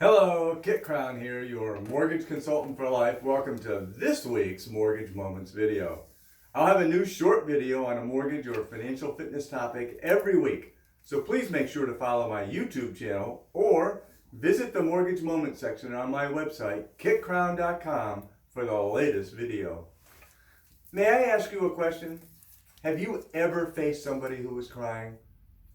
Hello, Kit Crowne here, your mortgage consultant for life. Welcome to this week's Mortgage Moments video. I'll have a new short video on a mortgage or financial fitness topic every week, so please make sure to follow my YouTube channel or visit the Mortgage Moments section on my website, kitcrowne.com, for the latest video. May I ask you a question? Have you ever faced somebody who was crying?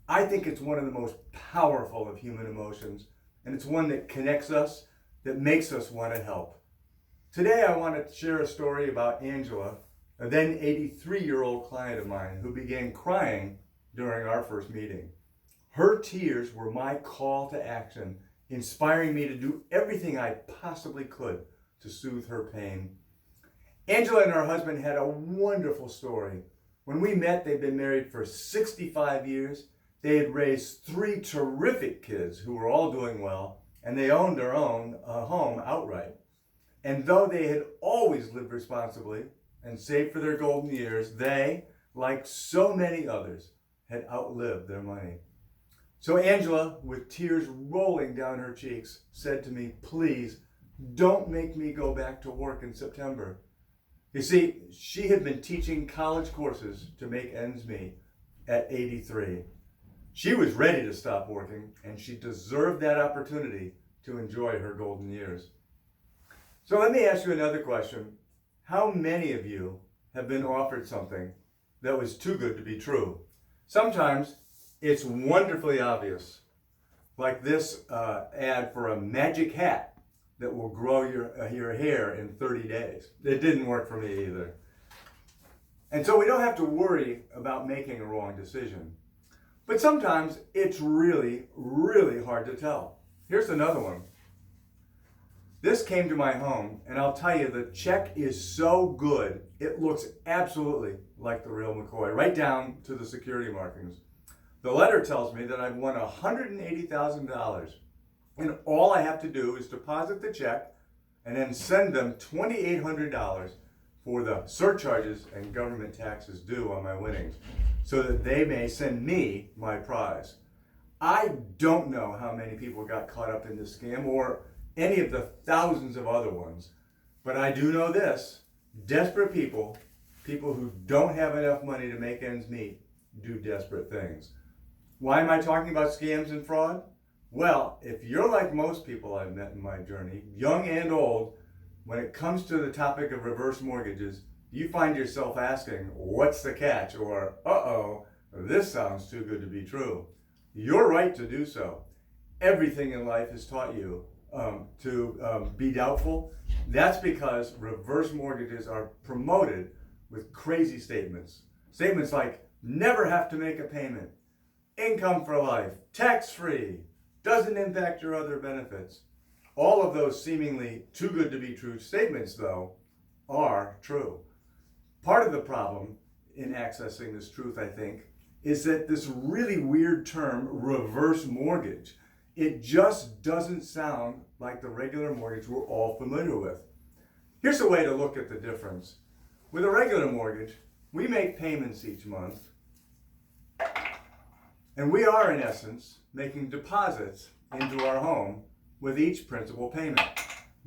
I think it's one of the most powerful of human emotions. And it's one that connects us, that makes us want to help. Today I want to share a story about Angela, a then 83-year-old client of mine who began crying during our first meeting. Her tears were my call to action, inspiring me to do everything I possibly could to soothe her pain. Angela and her husband had a wonderful story. When we met, they'd been married for 65 years. They had raised 3 terrific kids who were all doing well, and they owned their own home outright. And though they had always lived responsibly and saved for their golden years, they, like so many others, had outlived their money. So Angela, with tears rolling down her cheeks, said to me, "Please, don't make me go back to work in September." You see, she had been teaching college courses to make ends meet at 83. She was ready to stop working, and she deserved that opportunity to enjoy her golden years. So let me ask you another question. How many of you have been offered something that was too good to be true? Sometimes it's wonderfully obvious, like this ad for a magic hat that will grow your hair in 30 days. It didn't work for me either. And so we don't have to worry about making a wrong decision. But sometimes it's really, really hard to tell. Here's another one. This came to my home, and I'll tell you, the check is so good, it looks absolutely like the real McCoy, right down to the security markings. The letter tells me that I've won $180,000, and all I have to do is deposit the check and then send them $2,800 for the surcharges and government taxes due on my winnings, so that they may send me my prize. I don't know how many people got caught up in this scam or any of the thousands of other ones, but I do know this: desperate people, people who don't have enough money to make ends meet, do desperate things. Why am I talking about scams and fraud? Well, if you're like most people I've met in my journey, young and old, when it comes to the topic of reverse mortgages, you find yourself asking, what's the catch? Or, uh-oh, this sounds too good to be true. You're right to do so. Everything in life has taught you to be doubtful. That's because reverse mortgages are promoted with crazy statements. Statements like, never have to make a payment, income for life, tax-free, doesn't impact your other benefits. All of those seemingly too good to be true statements, though, are true. Part of the problem in accessing this truth, I think, is that this really weird term, reverse mortgage, it just doesn't sound like the regular mortgage we're all familiar with. Here's a way to look at the difference. With a regular mortgage, we make payments each month, and we are, in essence, making deposits into our home with each principal payment,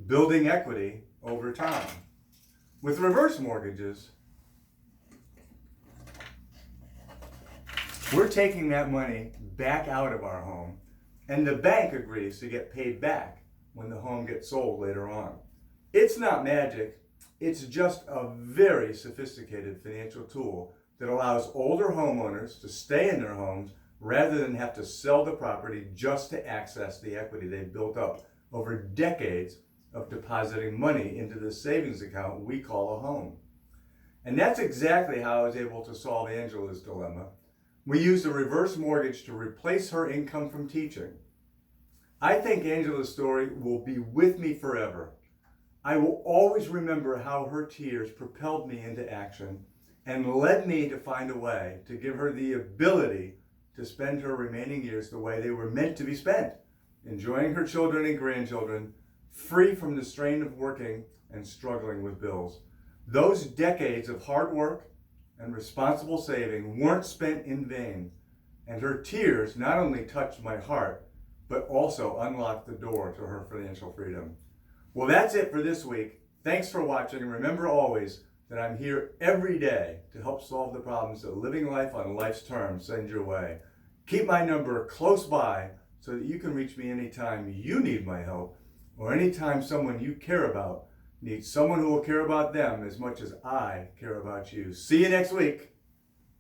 building equity over time. With reverse mortgages, we're taking that money back out of our home, and the bank agrees to get paid back when the home gets sold later on. It's not magic, it's just a very sophisticated financial tool that allows older homeowners to stay in their homes rather than have to sell the property just to access the equity they've built up over decades of depositing money into the savings account we call a home. And that's exactly how I was able to solve Angela's dilemma. We used a reverse mortgage to replace her income from teaching. I think Angela's story will be with me forever. I will always remember how her tears propelled me into action and led me to find a way to give her the ability to spend her remaining years the way they were meant to be spent, enjoying her children and grandchildren, free from the strain of working and struggling with bills. Those decades of hard work and responsible saving weren't spent in vain, and her tears not only touched my heart, but also unlock the door to her financial freedom. Well, that's it for this week. Thanks for watching, and remember always that I'm here every day to help solve the problems that living life on life's terms sends your way. Keep my number close by so that you can reach me anytime you need my help, or anytime someone you care about needs someone who will care about them as much as I care about you. See you next week.